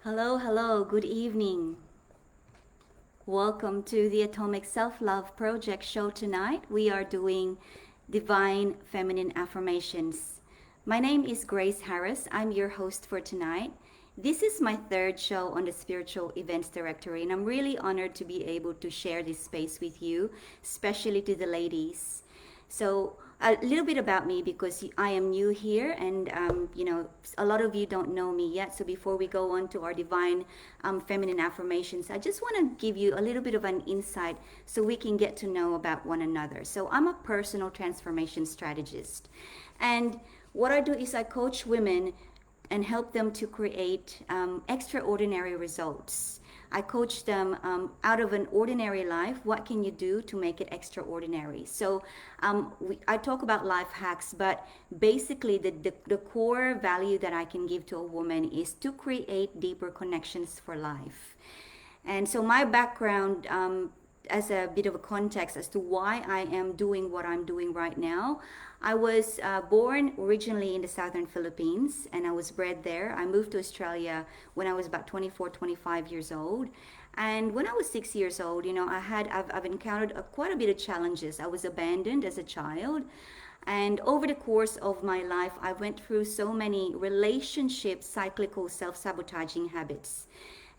Hello, hello, good evening. Welcome to the Atomic Self-Love Project show tonight. We are doing Divine Feminine Affirmations. My name is Grace Harris. I'm your host for tonight. This is my third show on the Spiritual Events Directory, and I'm really honored to be able to share this space with you, especially to the ladies. So a little bit about me because I am new here and a lot of you don't know me yet. So before we go on to our divine feminine affirmations, I just want to give you a little bit of an insight so we can get to know about one another. So I'm a personal transformation strategist, and what I do is I coach women and help them to create extraordinary results. I coach them out of an ordinary life. What can you do to make it extraordinary? So I talk about life hacks, but basically the core value that I can give to a woman is to create deeper connections for life. And so my background, as a bit of a context as to why I am doing what I'm doing right now. I was born originally in the southern Philippines and I was bred there. I moved to Australia when I was about 24, 25 years old. And when I was 6 years old, I've encountered quite a bit of challenges. I was abandoned as a child. And over the course of my life, I went through so many relationship cyclical self-sabotaging habits.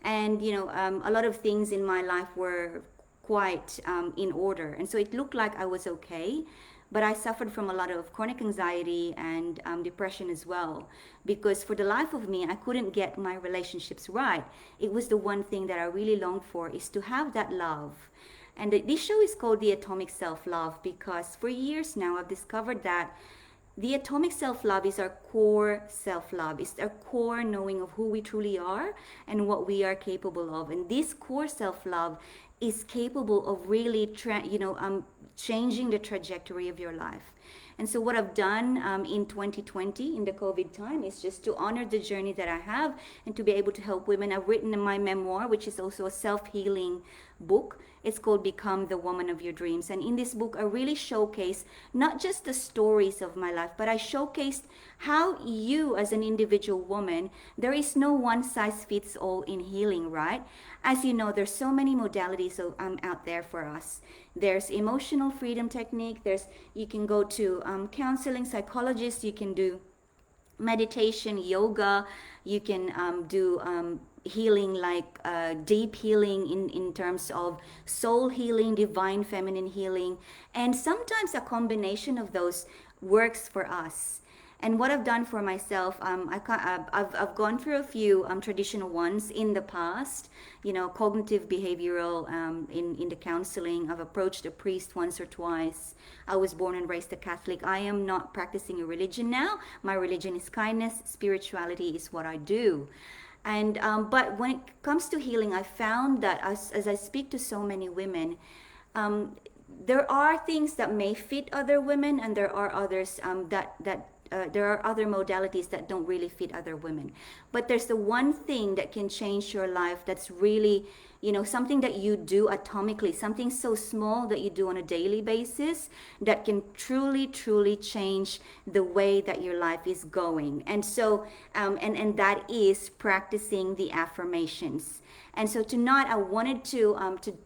And, a lot of things in my life were quite in order. And so it looked like I was okay, but I suffered from a lot of chronic anxiety and depression as well. Because for the life of me, I couldn't get my relationships right. It was the one thing that I really longed for, is to have that love. And this show is called The Atomic Self-Love because for years now I've discovered that the atomic self-love is our core self-love. It's our core knowing of who we truly are and what we are capable of. And this core self-love is capable of really, changing the trajectory of your life. And so what I've done in 2020, in the COVID time, is just to honor the journey that I have and to be able to help women. I've written my memoir, which is also a self-healing book. It's called Become the Woman of Your Dreams. And in this book, I really showcase not just the stories of my life, but I showcased how you as an individual woman, there is no one size fits all in healing, right? As you know, there's so many modalities out there for us. There's emotional freedom technique. You can go to counseling, psychologists. You can do meditation, yoga. You can do healing, like deep healing in terms of soul healing, divine feminine healing. And sometimes a combination of those works for us. And what I've done for myself, I've gone through a few traditional ones in the past, cognitive behavioral in the counseling. I've approached a priest once or twice. I was born and raised a Catholic. I am not practicing a religion now. My religion is kindness. Spirituality is what I do. And but when it comes to healing, I found that as I speak to so many women, there are things that may fit other women, and there are others there are other modalities that don't really fit other women. But there's the one thing that can change your life that's really, something that you do atomically, something so small that you do on a daily basis that can truly, truly change the way that your life is going. And so, and that is practicing the affirmations. And so tonight I wanted to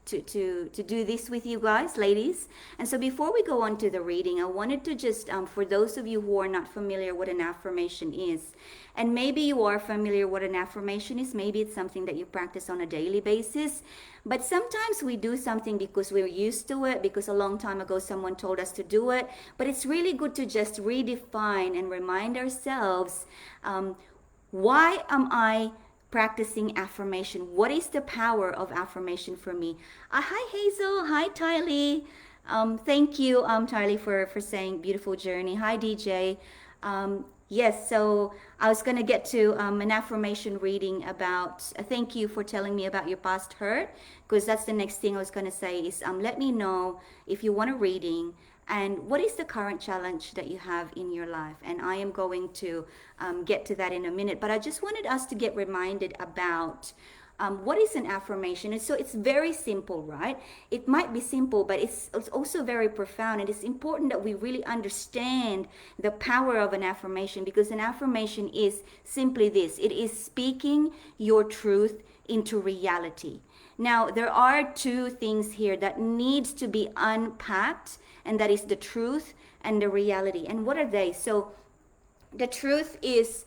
do this with you guys, ladies. And so before we go on to the reading, I wanted to just, for those of you who are not familiar what an affirmation is, and maybe you are familiar what an affirmation is, maybe it's something that you practice on a daily basis, but sometimes we do something because we're used to it, because a long time ago someone told us to do it. But it's really good to just redefine and remind ourselves, why am I practicing affirmation? What is the power of affirmation for me? Hi Hazel, hi Tylee. Thank you, Tylee, for saying beautiful journey. Hi DJ. Yes, so I was going to get to an affirmation reading about, thank you for telling me about your past hurt, because that's the next thing I was going to say is let me know if you want a reading and what is the current challenge that you have in your life. And I am going to get to that in a minute. But I just wanted us to get reminded about what is an affirmation? And so it's very simple, right? It might be simple, but it's also very profound. And it's important that we really understand the power of an affirmation, because an affirmation is simply this: it is speaking your truth into reality. Now, there are two things here that needs to be unpacked, and that is the truth and the reality. And what are they? So the truth is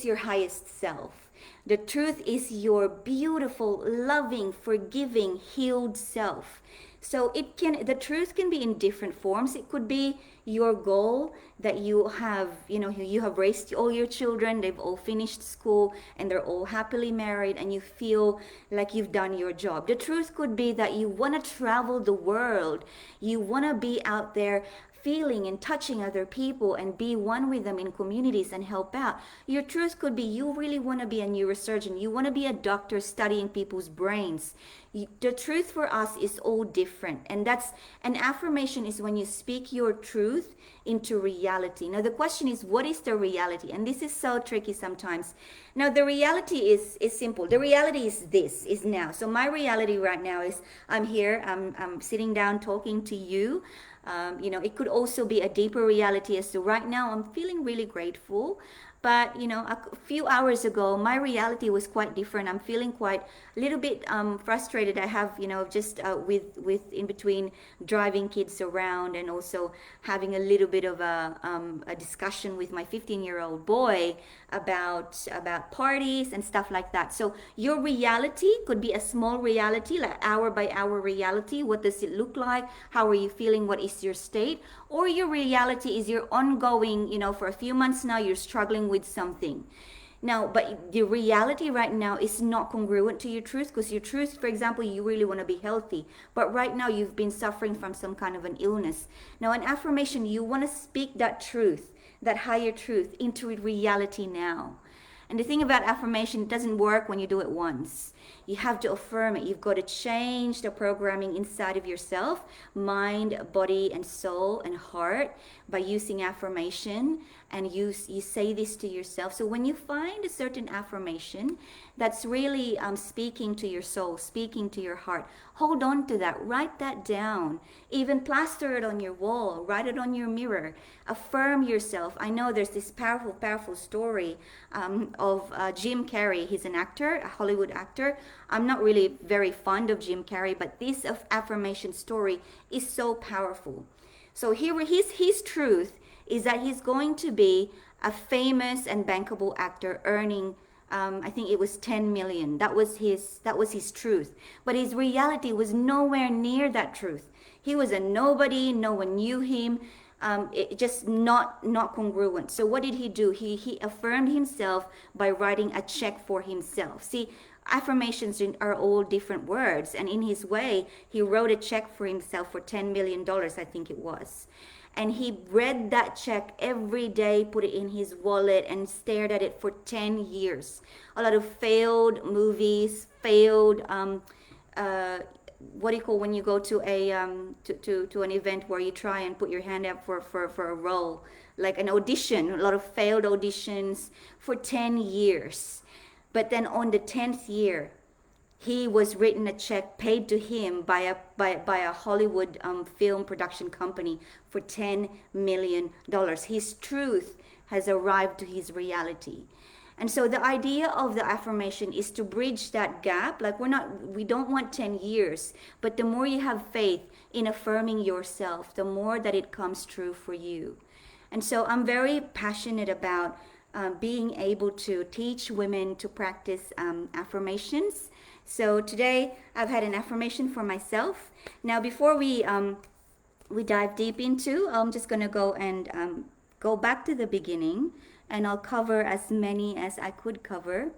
your highest self. The truth is your beautiful, loving, forgiving, healed self. So the truth can be in different forms. It could be your goal that you have raised all your children, they've all finished school and they're all happily married, and you feel like you've done your job. The truth could be that you want to travel the world. You want to be out there feeling and touching other people and be one with them in communities and help out. Your truth could be you really want to be a neurosurgeon. You want to be a doctor studying people's brains. The truth for us is all different. And that's an affirmation is when you speak your truth into reality. Now the question is, what is the reality? And this is so tricky sometimes. Now the reality is simple. The reality is now. So my reality right now is I'm here, I'm sitting down talking to you. It could also be a deeper reality as to right now I'm feeling really grateful. But, a few hours ago, my reality was quite different. I'm feeling quite a little bit frustrated. I have, just with in between driving kids around and also having a little bit of a discussion with my 15-year-old boy about parties and stuff like that. So your reality could be a small reality, like hour by hour reality. What does it look like? How are you feeling? What is your state? Or your reality is your ongoing, for a few months now, you're struggling with something. Now, but the reality right now is not congruent to your truth, because your truth, for example, you really want to be healthy, but right now you've been suffering from some kind of an illness. Now, an affirmation, you want to speak that truth, that higher truth, into reality now. And the thing about affirmation, it doesn't work when you do it once. You have to affirm it. You've got to change the programming inside of yourself, mind, body, and soul and heart, by using affirmation. And you say this to yourself. So when you find a certain affirmation that's really speaking to your soul, speaking to your heart, hold on to that. Write that down. Even plaster it on your wall. Write it on your mirror. Affirm yourself. I know there's this powerful, powerful story of Jim Carrey. He's an actor, a Hollywood actor. I'm not really very fond of Jim Carrey, but this affirmation story is so powerful. So here, his truth is that he's going to be a famous and bankable actor, earning I think it was 10 million. That was his truth. But his reality was nowhere near that truth. He was a nobody. No one knew him. It just not congruent. So what did he do? He affirmed himself by writing a check for himself. See, affirmations are all different words, and in his way, he wrote a check for himself for $10 million, I think it was. And he read that check every day, put it in his wallet, and stared at it for 10 years. A lot of failed movies, failed, what do you call when you go to a to an event where you try and put your hand up for a role, like an audition, a lot of failed auditions for 10 years. But then on the 10th year, he was written a check paid to him by a Hollywood film production company for $10 million. His truth has arrived to his reality. And so the idea of the affirmation is to bridge that gap. Like we don't want 10 years, but the more you have faith in affirming yourself, the more that it comes true for you. And so I'm very passionate about being able to teach women to practice affirmations. So today I've had an affirmation for myself. Now before we dive deep into, I'm just going to go and go back to the beginning, and I'll cover as many as I could cover.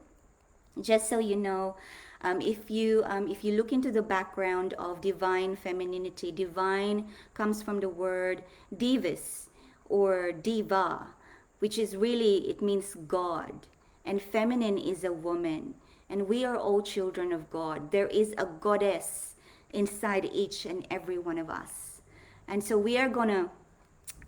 Just so you know, if you look into the background of divine femininity, divine comes from the word divis or diva, which is really, it means God, and feminine is a woman. And we are all children of God. There is a goddess inside each and every one of us. And so we are going to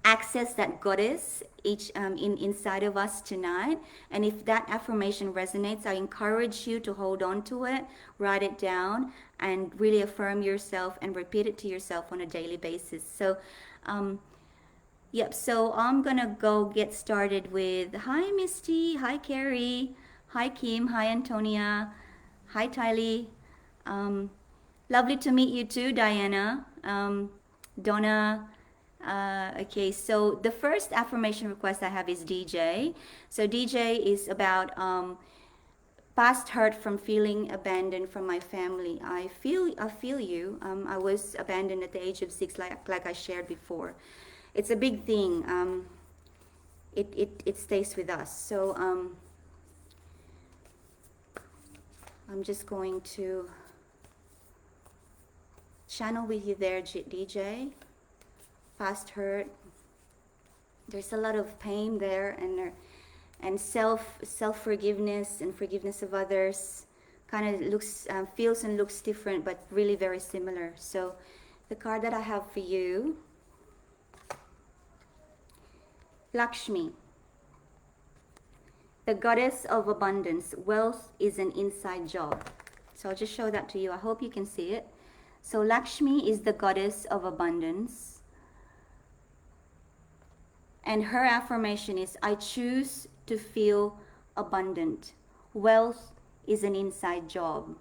access that goddess inside of us tonight. And if that affirmation resonates, I encourage you to hold on to it, write it down, and really affirm yourself and repeat it to yourself on a daily basis. So yep, so I'm gonna go get started with hi Misty, hi Carrie, hi Kim, hi Antonia, hi Tylee. Lovely to meet you too, Diana. Donna. Okay, so the first affirmation request I have is DJ. So DJ is about past hurt from feeling abandoned from my family. I feel you. I was abandoned at the age of 6, like I shared before. It's a big thing. It stays with us. So I'm just going to channel with you there, DJ. Past hurt. There's a lot of pain there, and self forgiveness and forgiveness of others. Kind of looks, feels and looks different, but really very similar. So, the card that I have for you, Lakshmi, the goddess of abundance. Wealth is an inside job. So I'll just show that to you. I hope you can see it. So Lakshmi is the goddess of abundance. And her affirmation is, I choose to feel abundant. Wealth is an inside job.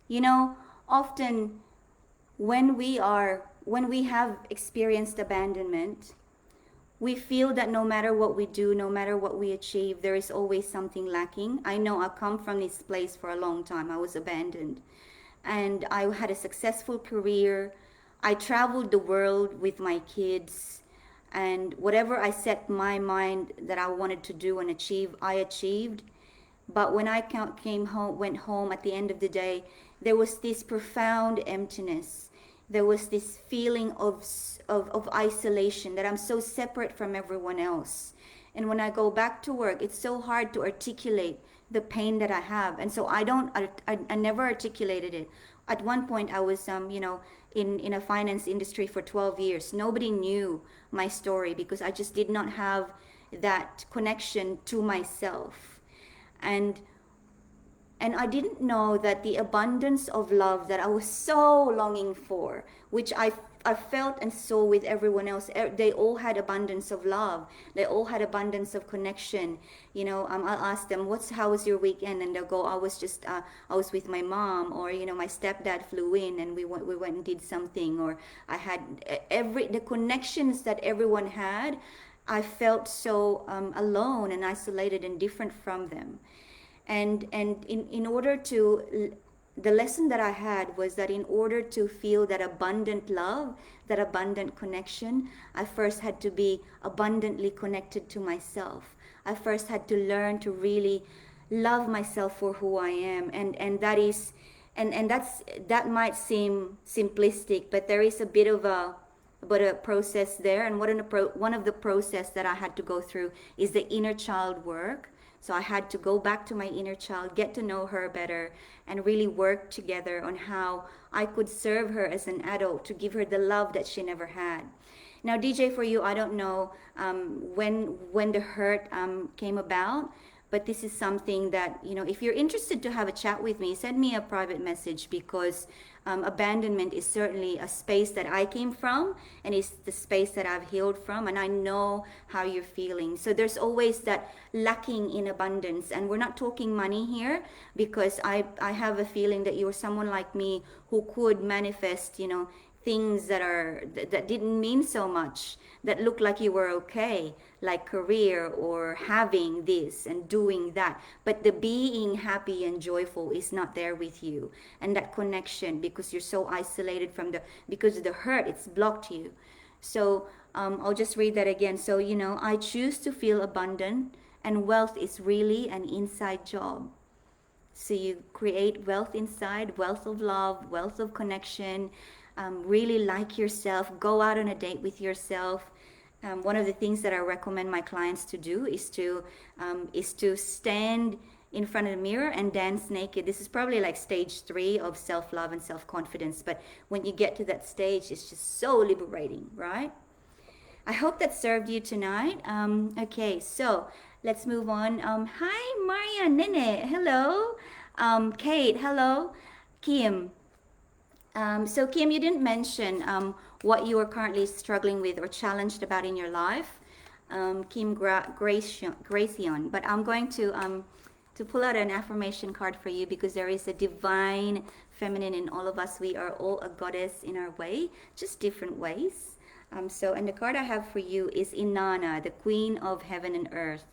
You know, often when we have experienced abandonment, we feel that no matter what we do, no matter what we achieve, there is always something lacking. I know I come from this place for a long time. I was abandoned. And I had a successful career. I traveled the world with my kids. And whatever I set my mind that I wanted to do and achieve, I achieved. But when I went home at the end of the day, there was this profound emptiness. There was this feeling of isolation, that I'm so separate from everyone else. And when I go back to work, it's so hard to articulate the pain that I have. And so I never articulated it. At one point I was, in a finance industry for 12 years. Nobody knew my story because I just did not have that connection to myself. And I didn't know that the abundance of love that I was so longing for, which I felt and saw with everyone else, they all had abundance of love. They all had abundance of connection. I'll ask them, how was your weekend? And they'll go, I was with my mom, or, my stepdad flew in and we went and did something, or I had the connections that everyone had. I felt so alone and isolated and different from them. And in order to, the lesson that I had was that in order to feel that abundant love, that abundant connection, I first had to be abundantly connected to myself. I first had to learn to really love myself for who I am. And that is, and that might seem simplistic, but there is a bit of a process there. And one of the process that I had to go through is the inner child work. So I had to go back to my inner child, get to know her better, and really work together on how I could serve her as an adult, to give her the love that she never had. Now, DJ, for you, I don't know when the hurt came about, but this is something that, if you're interested to have a chat with me, send me a private message, because abandonment is certainly a space that I came from, and it's the space that I've healed from, and I know how you're feeling. So there's always that lacking in abundance, and we're not talking money here, because I have a feeling that you're someone like me who could manifest, things that didn't mean so much, that looked like you were okay, like career or having this and doing that, but the being happy and joyful is not there with you, and that connection, because you're so isolated because of the hurt, it's blocked you. So I'll just read that again. So I choose to feel abundant, and wealth is really an inside job. So you create wealth inside, wealth of love, wealth of connection. Really like yourself, go out on a date with yourself. One of the things that I recommend my clients to do is to stand in front of the mirror and dance naked. This is probably like stage 3 of self-love and self-confidence, but when you get to that stage, it's just so liberating, right? I hope that served you tonight. Okay, so let's move on. Hi, Maria, Nene, hello. Kate, hello. Kim. So Kim, you didn't mention what you are currently struggling with or challenged about in your life. Kim Gracion, but I'm going to pull out an affirmation card for you because there is a divine feminine in all of us. We are all a goddess in our way, just different ways. And the card I have for you is Inanna, the Queen of Heaven and Earth.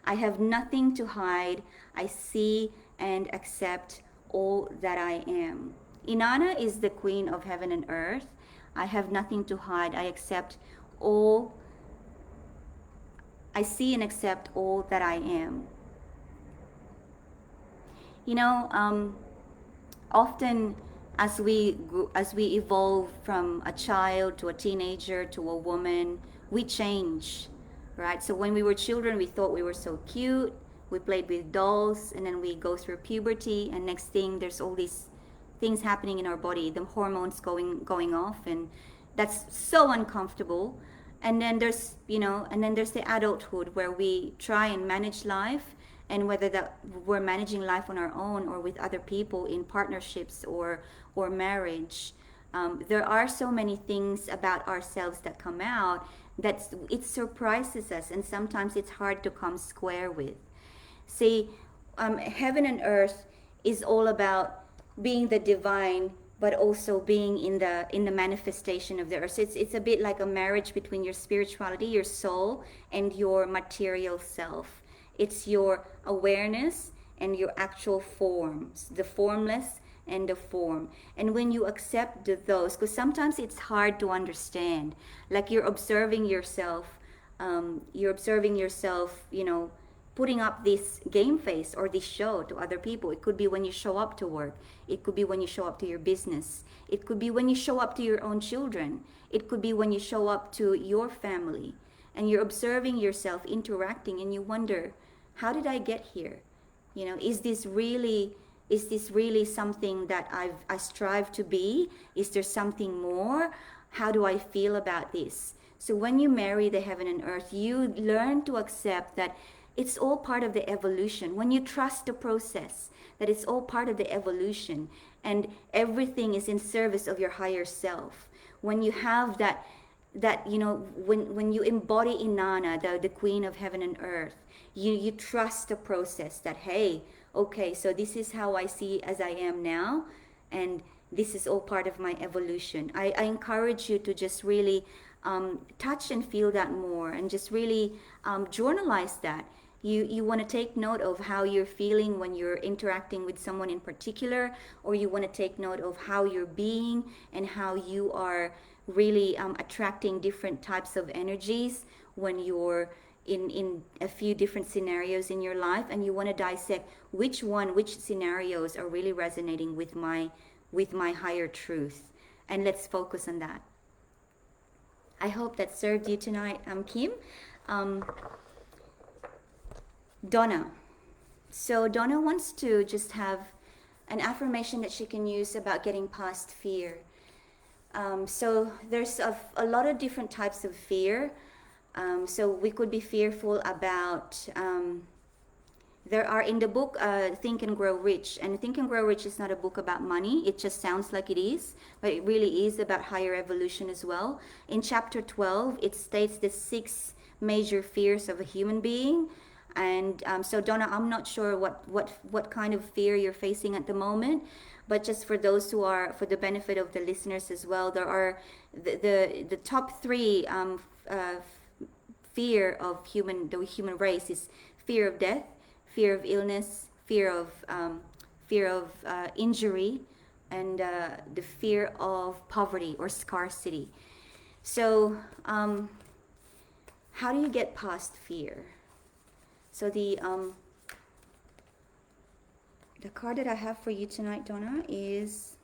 I have nothing to hide. I see and accept all that I am. Inanna is the Queen of Heaven and Earth. I have nothing to hide. I accept all. I see and accept all that I am. You know, often as we evolve from a child to a teenager to a woman, we change, right? So when we were children, we thought we were so cute. We played with dolls, and then we go through puberty, and next thing there's all these things happening in our body, the hormones going off, and that's so uncomfortable. And then there's the adulthood where we try and manage life, and whether that we're managing life on our own or with other people in partnerships or marriage, there are so many things about ourselves that come out that it surprises us, and sometimes it's hard to come square with. See, heaven and earth is all about being the divine, but also being in the manifestation of the earth. So it's a bit like a marriage between your spirituality, your soul, and your material self. It's your awareness and your actual forms, the formless and the form. And when you accept those, because sometimes it's hard to understand, like you're observing yourself, putting up this game face or this show to other people. It could be when you show up to work. It could be when you show up to your business. It could be when you show up to your own children. It could be when you show up to your family. And you're observing yourself interacting, and you wonder, how did I get here? Is this really something that I strive to be? Is there something more? How do I feel about this? So when you marry the heaven and earth, you learn to accept that it's all part of the evolution. When you trust the process, that it's all part of the evolution, and everything is in service of your higher self. When you have that when you embody Inanna, the Queen of Heaven and Earth, you trust the process that, hey, okay, so this is how I see as I am now, and this is all part of my evolution. I encourage you to just really touch and feel that more, and just really journalize that. You want to take note of how you're feeling when you're interacting with someone in particular, or you want to take note of how you're being and how you are really attracting different types of energies when you're in a few different scenarios in your life, and you want to dissect which scenarios are really resonating with my higher truth, and let's focus on that. I hope that served you tonight, Kim. Donna. So Donna wants to just have an affirmation that she can use about getting past fear. So there's a lot of different types of fear. So we could be fearful about, there are in the book Think and Grow Rich. And Think and Grow Rich is not a book about money. It just sounds like it is, but it really is about higher evolution as well. In chapter 12, it states the 6 major fears of a human being. And so Donna, I'm not sure what kind of fear you're facing at the moment, but just for those who are, for the benefit of the listeners as well, there are the top 3 fear of the human race is fear of death, fear of illness, fear of injury, and the fear of poverty or scarcity. So how do you get past fear? So the card that I have for you tonight, Donna, is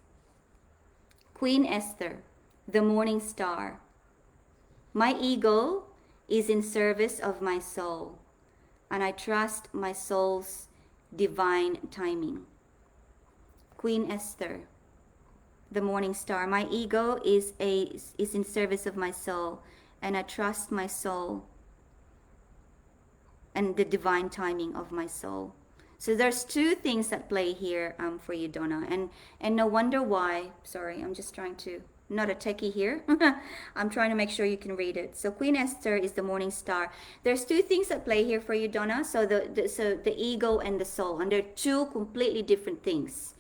Queen Esther, the Morning Star. My ego is in service of my soul, and I trust my soul's divine timing. Queen Esther, the Morning Star. My ego is in service of my soul, and I trust my soul and the divine timing of my soul. So there's two things at play here for you, Donna, and no wonder why. Sorry, I'm just trying to, not a techie here. I'm trying to make sure you can read it. So Queen Esther is the morning star. There's two things at play here for you, Donna. So the ego and the soul, and they're two completely different things.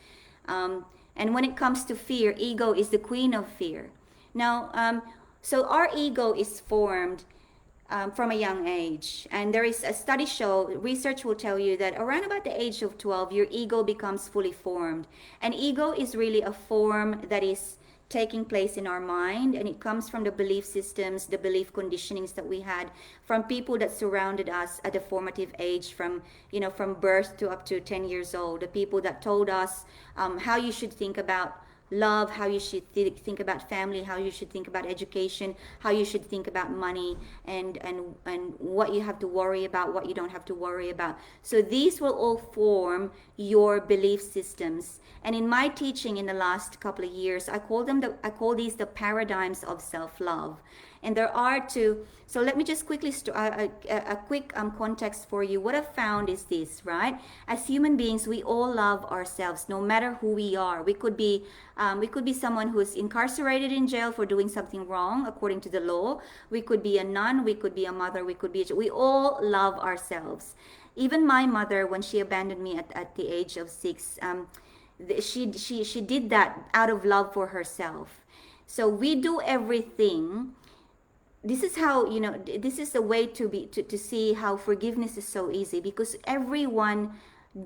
And when it comes to fear, ego is the queen of fear. Now, so our ego is formed from a young age, and there is a study show, research will tell you that around about the age of 12 your ego becomes fully formed. And ego is really a form that is taking place in our mind, and it comes from the belief systems, the belief conditionings that we had from people that surrounded us at a formative age, from from birth to up to 10 years old. The people that told us how you should think about love, how you should think about family, how you should think about education, how you should think about money, and what you have to worry about, what you don't have to worry about. So these will all form your belief systems. And in my teaching in the last couple of years, I call these the paradigms of self-love. And there are two. So let me just quickly a quick context for you. What I've found is this, right? As human beings, we all love ourselves, no matter who we are. We could be someone who's incarcerated in jail for doing something wrong according to the law. We could be a nun. We could be a mother. We all love ourselves. Even my mother, when she abandoned me at the age of 6, she did that out of love for herself. So we do everything. This is how, this is the way to see how forgiveness is so easy, because everyone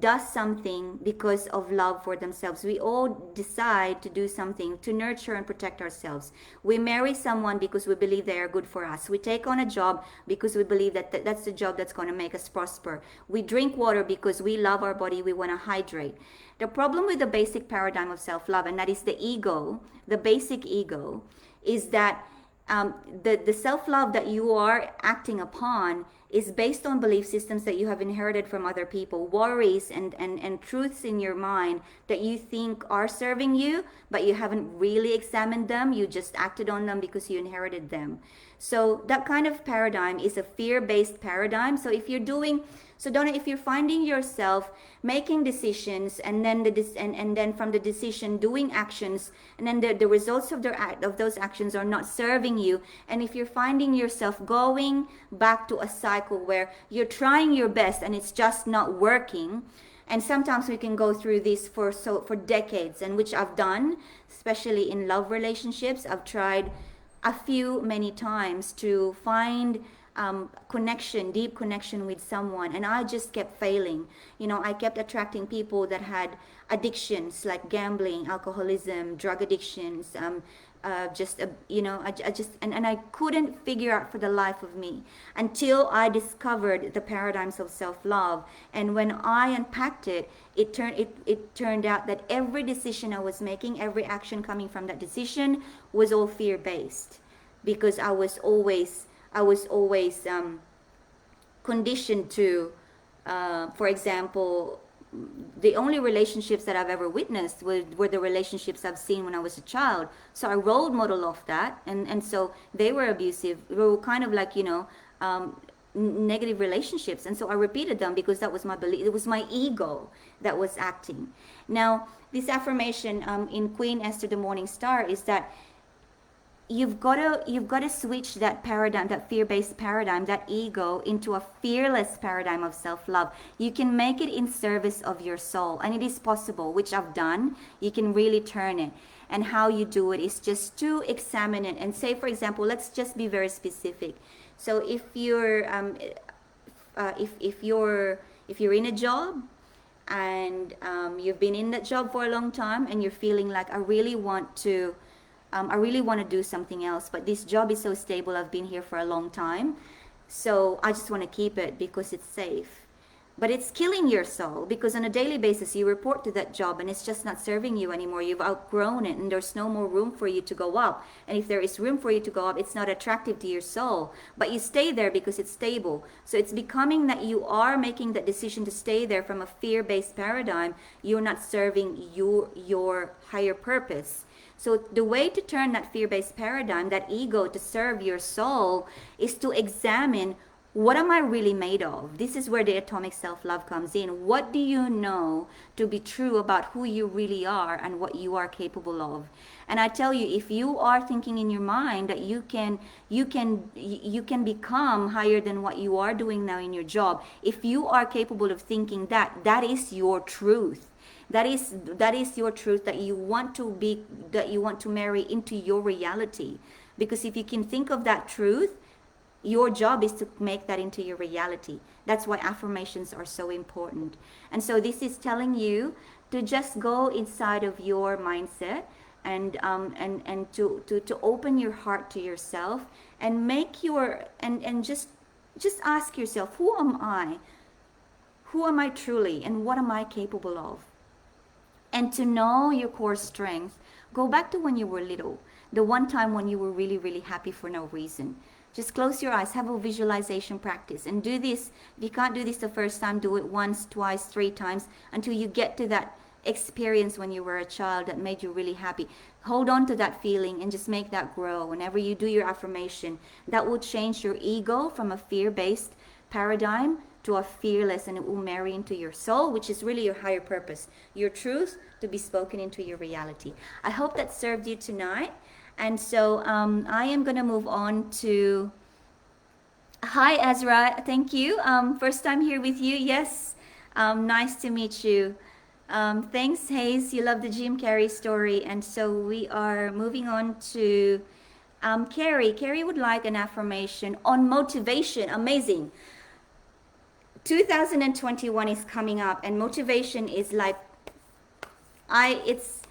does something because of love for themselves. We all decide to do something to nurture and protect ourselves. We marry someone because we believe they are good for us. We take on a job because we believe that's the job that's going to make us prosper. We drink water because we love our body. We want to hydrate. The problem with the basic paradigm of self-love, and that is the ego, the basic ego, is that the self-love that you are acting upon is based on belief systems that you have inherited from other people, worries and truths in your mind that you think are serving you, but you haven't really examined them. You just acted on them because you inherited them. So that kind of paradigm is a fear-based paradigm. So if you're doing, so Donna, if you're finding yourself making decisions, and then then from the decision doing actions, and then the results of those actions are not serving you, and if you're finding yourself going back to a cycle where you're trying your best and it's just not working, and sometimes we can go through this for decades, and which I've done, especially in love relationships. I've tried many times to find deep connection with someone, and I just kept failing. I kept attracting people that had addictions like gambling, alcoholism, drug addictions, I couldn't figure out for the life of me until I discovered the paradigms of self-love. And when I unpacked it, it turned out that every decision I was making, every action coming from that decision was all fear-based, because I was always conditioned to, for example, the only relationships that I've ever witnessed were the relationships I've seen when I was a child. So I role model off that, and so they were abusive. They were kind of like, negative relationships, and so I repeated them because that was my belief. It was my ego that was acting. Now, this affirmation in Queen Esther, the Morning Star, is that you've got to switch that paradigm, that fear-based paradigm, that ego, into a fearless paradigm of self-love. You can make it in service of your soul, and it is possible, which I've done. You can really turn it, and how you do it is just to examine it and say, for example, let's just be very specific. So if you're if you're in a job, and you've been in that job for a long time, and you're feeling like, I really want to do something else, but this job is so stable, I've been here for a long time, so I just want to keep it because it's safe. But it's killing your soul, because on a daily basis you report to that job and it's just not serving you anymore. You've outgrown it, and there's no more room for you to go up. And if there is room for you to go up, it's not attractive to your soul, but you stay there because it's stable. So it's becoming that you are making that decision to stay there from a fear-based paradigm. You're not serving your higher purpose. So the way to turn that fear-based paradigm, that ego, to serve your soul, is to examine, what am I really made of? This is where the atomic self-love comes in. What do you know to be true about who you really are and what you are capable of? And I tell you, if you are thinking in your mind that you can become higher than what you are doing now in your job, if you are capable of thinking that, that is your truth. That is your truth, that you want to marry into your reality. Because if you can think of that truth, your job is to make that into your reality. That's why affirmations are so important. And so this is telling you to just go inside of your mindset and to open your heart to yourself and make your and just ask yourself, who am I? Who am I truly, and what am I capable of? And to know your core strength, go back to when you were little, the one time when you were really, really happy for no reason. Just close your eyes, have a visualization practice, and do this. If you can't do this the first time, do it once, twice, 3 times, until you get to that experience when you were a child that made you really happy. Hold on to that feeling and just make that grow. Whenever you do your affirmation, that will change your ego from a fear-based paradigm to a fearless, and it will marry into your soul, which is really your higher purpose, your truth to be spoken into your reality. I hope that served you tonight. And so I am going to move on to, hi Ezra, thank you. First time here with you. Yes, nice to meet you. Thanks, Hayes. You love the Jim Carrey story. And so we are moving on to Kerry. Kerry would like an affirmation on motivation. Amazing. 2021 is coming up, and motivation is like, it's,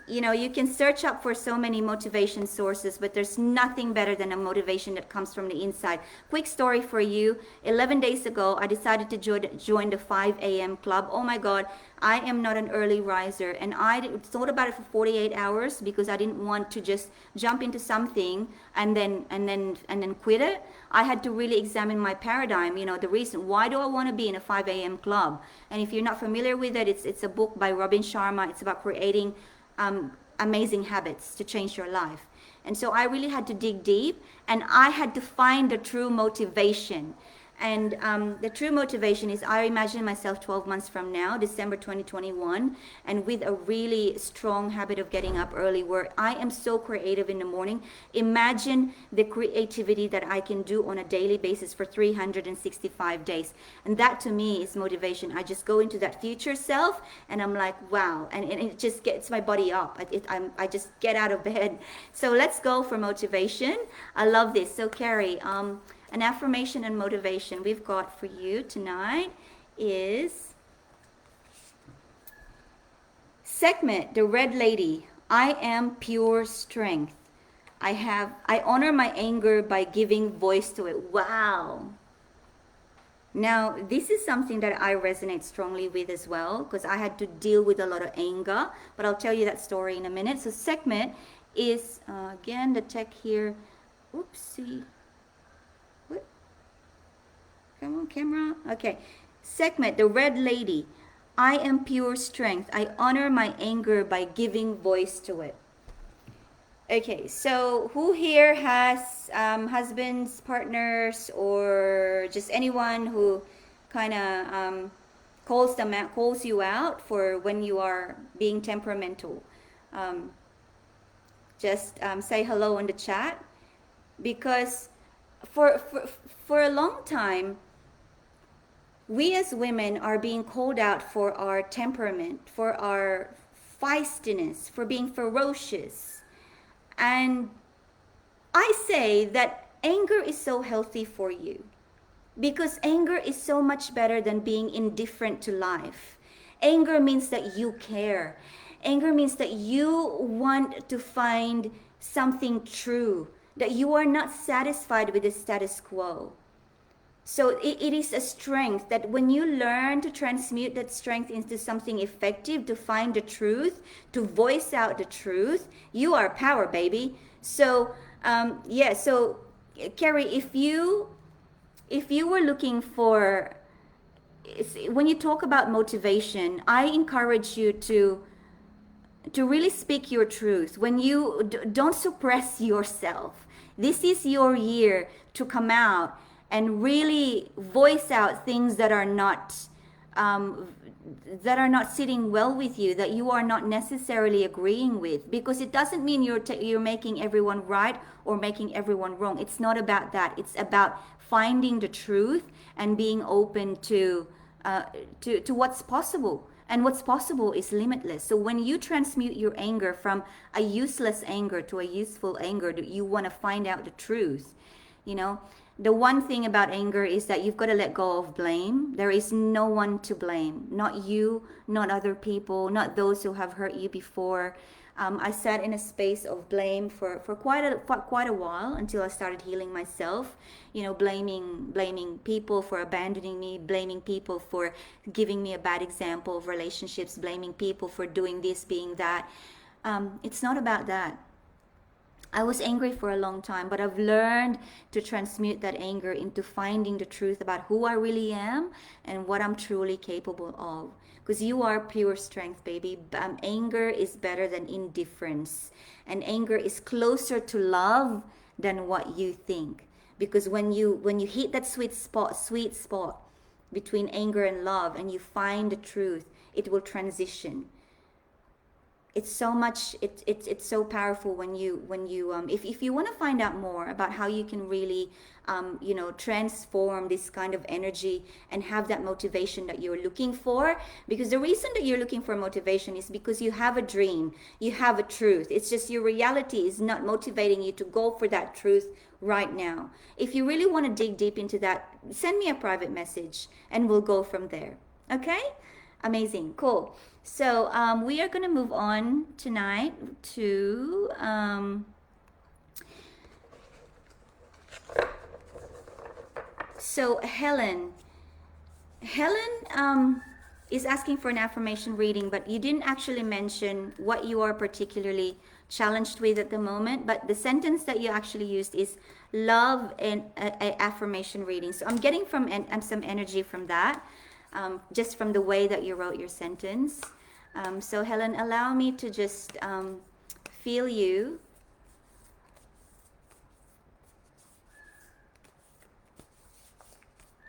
you know, you can search up for so many motivation sources, but there's nothing better than a motivation that comes from the inside. Quick story for you. 11 days ago, I decided to join the 5 a.m. club. Oh my God, I am not an early riser, and I thought about it for 48 hours because I didn't want to just jump into something and then quit it. I had to really examine my paradigm, you know, the reason, why do I want to be in a 5 a.m. club? And if you're not familiar with it, it's a book by Robin Sharma. It's about creating amazing habits to change your life. And so I really had to dig deep, and I had to find the true motivation. And the true motivation is, I imagine myself 12 months from now, December 2021, and with a really strong habit of getting up early, where I am so creative in the morning. Imagine the creativity that I can do on a daily basis for 365 days. And that to me is motivation. I just go into that future self and I'm like, wow. And it just gets my body up. I just get out of bed. So let's go for motivation. I love this. So Carrie, an affirmation and motivation we've got for you tonight is Sekhmet, the Red Lady. I am pure strength. I honor my anger by giving voice to it. Wow. Now, this is something that I resonate strongly with as well, because I had to deal with a lot of anger, but I'll tell you that story in a minute. So Sekhmet is, again, the tech here. Oopsie. Come on, camera. Okay. Sekhmet, the Red Lady. I am pure strength. I honor my anger by giving voice to it. Okay, so who here has husbands, partners, or just anyone who kind of calls you out for when you are being temperamental? Just say hello in the chat, because for a long time, we as women are being called out for our temperament, for our feistiness, for being ferocious. And I say that anger is so healthy for you, because anger is so much better than being indifferent to life. Anger means that you care. Anger means that you want to find something true, that you are not satisfied with the status quo. So it is a strength that when you learn to transmute that strength into something effective, to find the truth, to voice out the truth, you are power, baby. So so Kerry, if you were looking for, when you talk about motivation, I encourage you to to really speak your truth. When you don't suppress yourself. This is your year to come out and really voice out things um, that are not sitting well with you, that you are not necessarily agreeing with, because it doesn't mean you're making everyone right or making everyone wrong. It's not about that. It's about finding the truth and being open to what's possible. And what's possible is limitless. So when you transmute your anger from a useless anger to a useful anger, you want to find out the truth. You know, the one thing about anger is that you've got to let go of blame. There is no one to blame. Not you, not other people, not those who have hurt you before. I sat in a space of blame for quite a while until I started healing myself. You know, blaming people for abandoning me, blaming people for giving me a bad example of relationships, blaming people for doing this, being that. It's not about that. I was angry for a long time, but I've learned to transmute that anger into finding the truth about who I really am and what I'm truly capable of. Because you are pure strength, baby. Anger is better than indifference. And anger is closer to love than what you think. Because when you hit that sweet spot between anger and love, and you find the truth, it will transition. It's so much, it's so powerful when you if you want to find out more about how you can really transform this kind of energy and have that motivation that you're looking for. Because the reason that you're looking for motivation is because you have a dream, you have a truth. It's just your reality is not motivating you to go for that truth right now. If you really want to dig deep into that, send me a private message and we'll go from there. Okay? Amazing. Cool. So we are going to move on tonight to so Helen is asking for an affirmation reading, but you didn't actually mention what you are particularly challenged with at the moment. But the sentence that you actually used is love and affirmation reading. So I'm getting some energy from that. Just from the way that you wrote your sentence. So Helen, allow me to just feel you.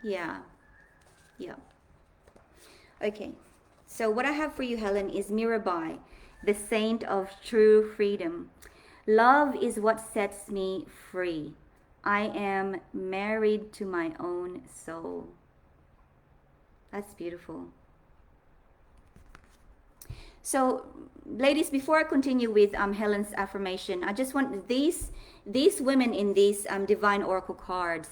Yeah. Okay. So what I have for you, Helen, is Mirabai, the saint of true freedom. Love is what sets me free. I am married to my own soul. That's beautiful. So, ladies, before I continue with Helen's affirmation, I just want these women in these divine oracle cards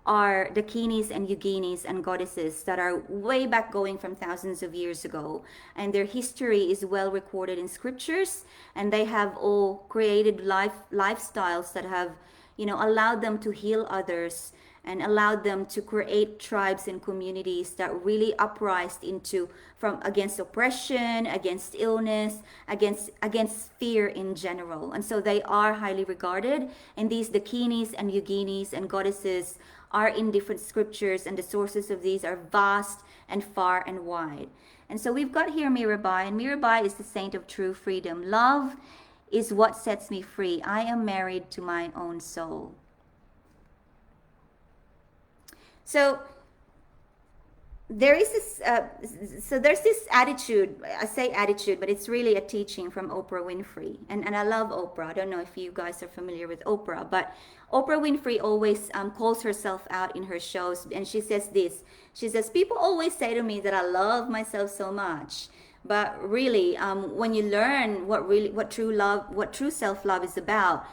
are the Dakinis and Yoginis and goddesses that are way back, going from thousands of years ago, and their history is well recorded in scriptures, and they have all created lifestyles that have allowed them to heal others and allowed them to create tribes and communities that really uprise against oppression, against illness, against fear in general. And so they are highly regarded, and these Dakinis and Yoginis and goddesses are in different scriptures, and the sources of these are vast and far and wide. And so we've got here Mirabai, and Mirabai is the saint of true freedom. Love is what sets me free. I am married to my own soul. So there is this. There's this attitude. I say attitude, but it's really a teaching from Oprah Winfrey, and I love Oprah. I don't know if you guys are familiar with Oprah, but Oprah Winfrey always calls herself out in her shows, and she says this. She says, "People always say to me that I love myself so much, but really, when you learn what true self-love is about."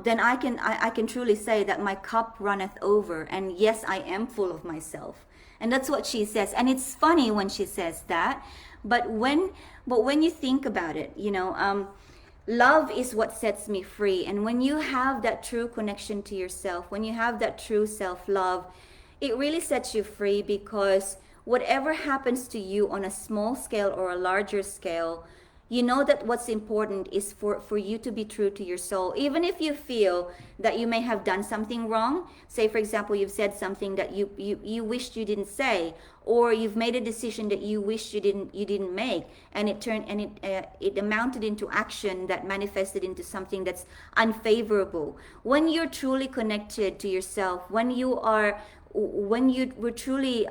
Then I can truly say that my cup runneth over, and yes, I am full of myself. And that's what she says. And it's funny when she says that, but when you think about it, love is what sets me free. And when you have that true connection to yourself, when you have that true self-love, it really sets you free, because whatever happens to you on a small scale or a larger scale, You know that what's important is for you to be true to your soul. Even if you feel that you may have done something wrong, say for example, you've said something that you wished you didn't say, or you've made a decision that you wished you didn't make, and it amounted into action that manifested into something that's unfavorable. When you're truly connected to yourself, when you were truly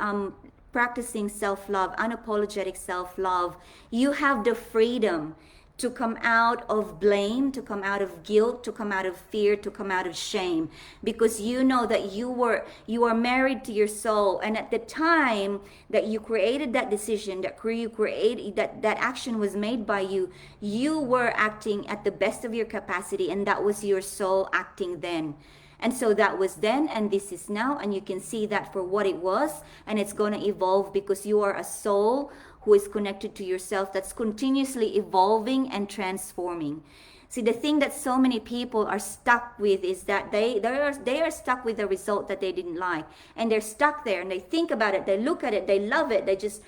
practicing self-love, unapologetic self-love, you have the freedom to come out of blame, to come out of guilt, to come out of fear, to come out of shame, because you know that you are married to your soul. And at the time that you created that decision, that action was made by you, you were acting at the best of your capacity, and that was your soul acting then. And so that was then, and this is now, and you can see that for what it was, and it's going to evolve because you are a soul who is connected to yourself, that's continuously evolving and transforming. See, the thing that so many people are stuck with is that they are stuck with the result that they didn't like, and they're stuck there, and they think about it, they look at it, they love it, they just,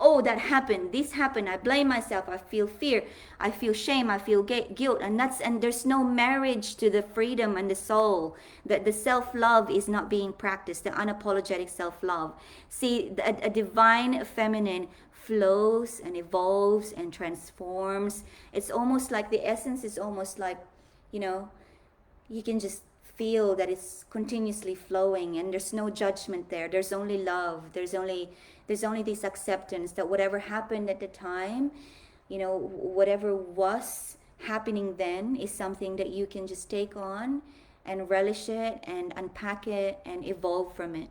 oh, that happened, this happened, I blame myself, I feel fear, I feel shame, I feel guilt, and there's no marriage to the freedom and the soul. That the self-love is not being practiced, the unapologetic self-love. See, a divine feminine flows and evolves and transforms. It's almost like the essence is almost like, you can just feel that it's continuously flowing, and there's no judgment there. There's only love. There's only this acceptance that whatever happened at the time, whatever was happening then is something that you can just take on and relish it and unpack it and evolve from it.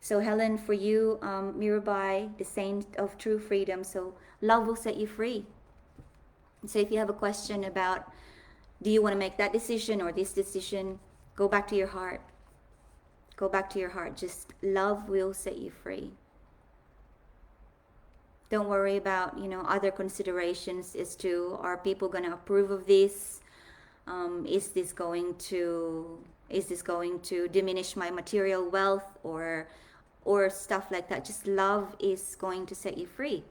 So Helen, for you, Mirabai, the saint of true freedom, so love will set you free. So if you have a question about, do you want to make that decision or this decision, go back to your heart. Go back to your heart. Just love will set you free. Don't worry about, other considerations as to, are people going to approve of this? Is this going to diminish my material wealth or stuff like that? Just love is going to set you free.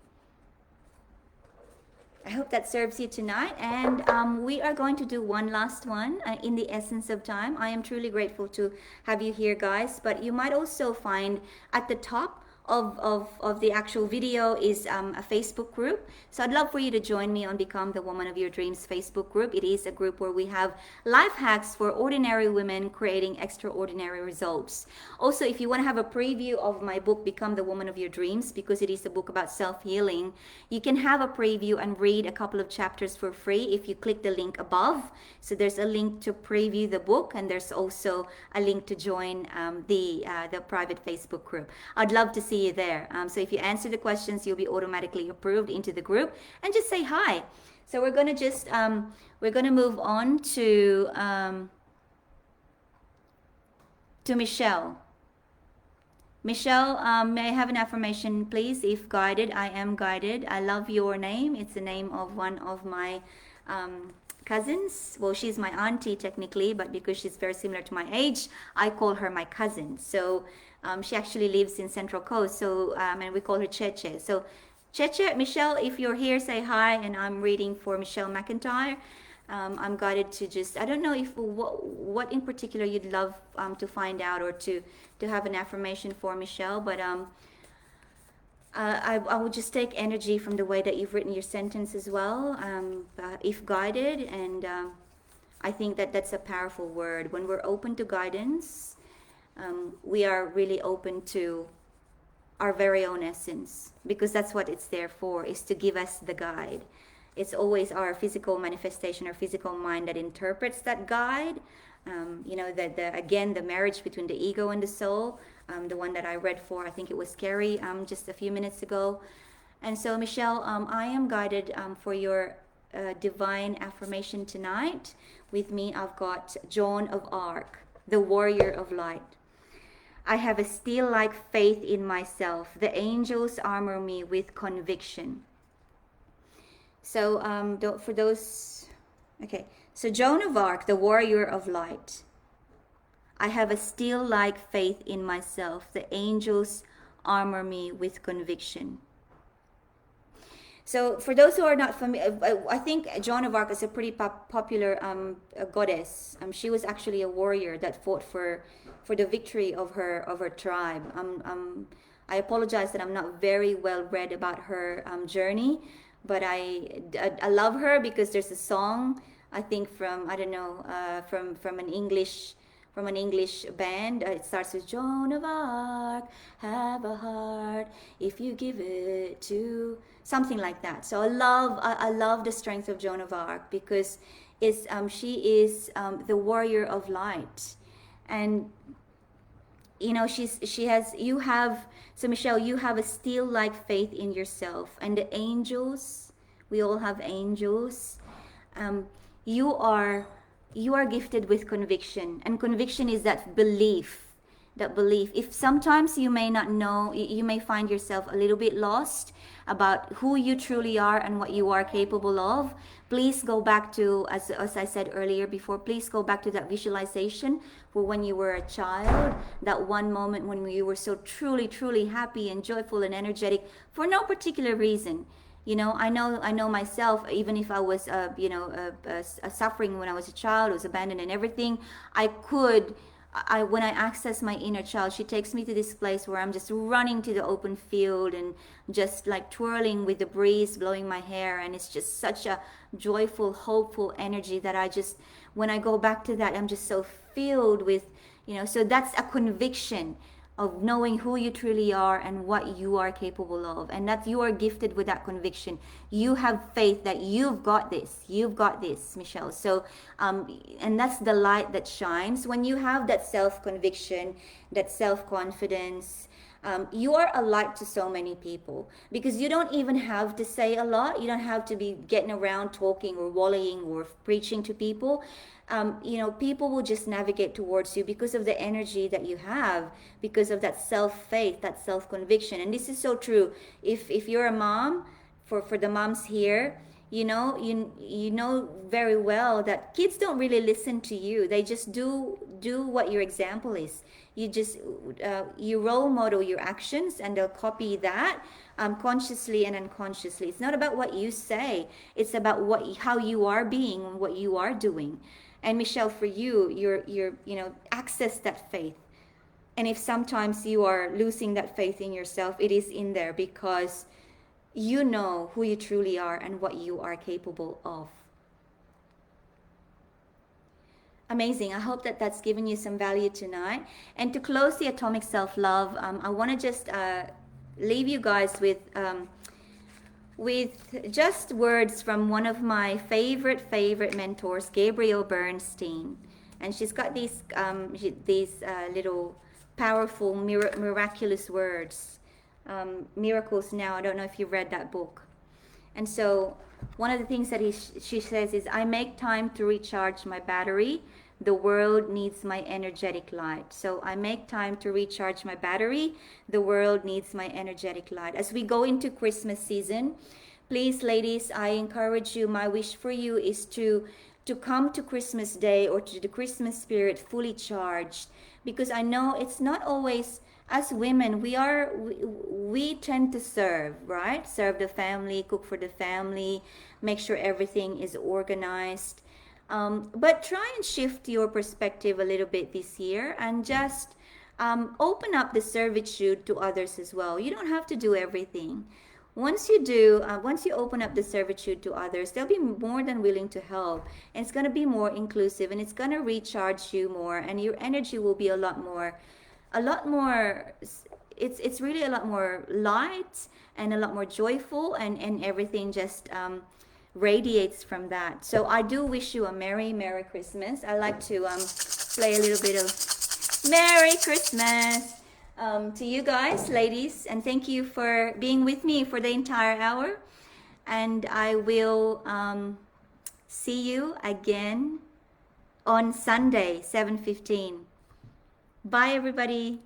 I hope that serves you tonight, and we are going to do one last one in the essence of time. I am truly grateful to have you here, guys, but you might also find at the top of the actual video is a Facebook group. So I'd love for you to join me on Become the Woman of Your Dreams Facebook group. It is a group where we have life hacks for ordinary women creating extraordinary results. Also, if you want to have a preview of my book, Become the Woman of Your Dreams, because it is a book about self-healing, you can have a preview and read a couple of chapters for free if you click the link above. So there's a link to preview the book, and there's also a link to join the private Facebook group. I'd love to see you there. So if you answer the questions, you'll be automatically approved into the group, and just say hi. So we're gonna just move on to Michelle. Michelle, may I have an affirmation, please? If guided, I am guided. I love your name. It's the name of one of my cousins. Well, she's my auntie technically, but because she's very similar to my age, I call her my cousin. So she actually lives in Central Coast, so and we call her Cheche. So Cheche, Michelle, if you're here, say hi. And I'm reading for Michelle McIntyre. I'm guided to just, I don't know if what in particular you'd love to find out or to have an affirmation for Michelle, but I will just take energy from the way that you've written your sentence as well, if guided, and I think that that's a powerful word. When we're open to guidance, we are really open to our very own essence, because that's what it's there for, is to give us the guide. It's always our physical manifestation, our physical mind that interprets that guide. Again, the marriage between the ego and the soul, the one that I read for, I think it was KERRY just a few minutes ago. And so, Michelle, I am guided for your divine affirmation tonight. With me, I've got Joan of Arc, the warrior of light. I have a steel-like faith in myself. The angels armor me with conviction. So for those, okay. So Joan of Arc, the warrior of light. I have a steel-like faith in myself. The angels armor me with conviction. So for those who are not familiar, I think Joan of Arc is a pretty popular goddess. She was actually a warrior that fought for the victory of her tribe. I apologize that I'm not very well read about her journey, but I love her because there's a song, I think from, I don't know, from an English band. It starts with Joan of Arc, have a heart if you give it to, something like that. So I love the strength of Joan of Arc because she is the warrior of light, and you know she has you have so Michelle, you have a still like faith in yourself, and the angels, we all have angels. um, you are you are gifted with conviction, and conviction is that belief, if sometimes you may not know, you may find yourself a little bit lost about who you truly are and what you are capable of. Please go back to, as I said earlier before, please go back to that visualization for when you were a child, that one moment when you were so truly happy and joyful and energetic for no particular reason. You know, I know myself, even if I was suffering when I was a child, I was abandoned and everything, when I access my inner child, she takes me to this place where I'm just running to the open field and just like twirling with the breeze blowing my hair, and it's just such a joyful, hopeful energy that when I go back to that, I'm just so filled with, so that's a conviction of knowing who you truly are and what you are capable of, and that you are gifted with that conviction. You have faith that you've got this, Michelle. So and that's the light that shines when you have that self-conviction, that self-confidence. You are a light to so many people because you don't even have to say a lot. You don't have to be getting around talking or volleying or preaching to people. People will just navigate towards you because of the energy that you have, because of that self-faith, that self-conviction. And this is so true. If you're a mom, for the moms here, you know very well that kids don't really listen to you. They just do what your example is. You role model your actions, and they'll copy that consciously and unconsciously. It's not about what you say, it's about how you are being and what you are doing. And Michelle, for you're access that faith. And if sometimes you are losing that faith in yourself, it is in there because you know who you truly are and what you are capable of. Amazing. I hope that that's given you some value tonight. And to close the Atomic Self-Love, I want to just leave you guys with just words from one of my favorite mentors, Gabrielle Bernstein. And she's got these little powerful, miraculous words. Miracles Now. I don't know if you've read that book. And so one of the things that she says is, I make time to recharge my battery. The world needs my energetic light. So I make time to recharge my battery. The world needs my energetic light. As we go into Christmas season, please, ladies, I encourage you, my wish for you is to come to Christmas Day or to the Christmas spirit fully charged. Because I know it's not always, as women, we tend to serve, right? Serve the family, cook for the family, make sure everything is organized. But try and shift your perspective a little bit this year and just open up the servitude to others as well. You don't have to do everything. Once you open up the servitude to others, they'll be more than willing to help. And it's going to be more inclusive, and it's going to recharge you more, and your energy will be a lot more, it's really a lot more light and a lot more joyful, and everything just radiates from that. So I do wish you a Merry Christmas. I like to play a little bit of Merry Christmas to you guys, ladies, and thank you for being with me for the entire hour. And I will see you again on Sunday, 7:15. Bye, everybody.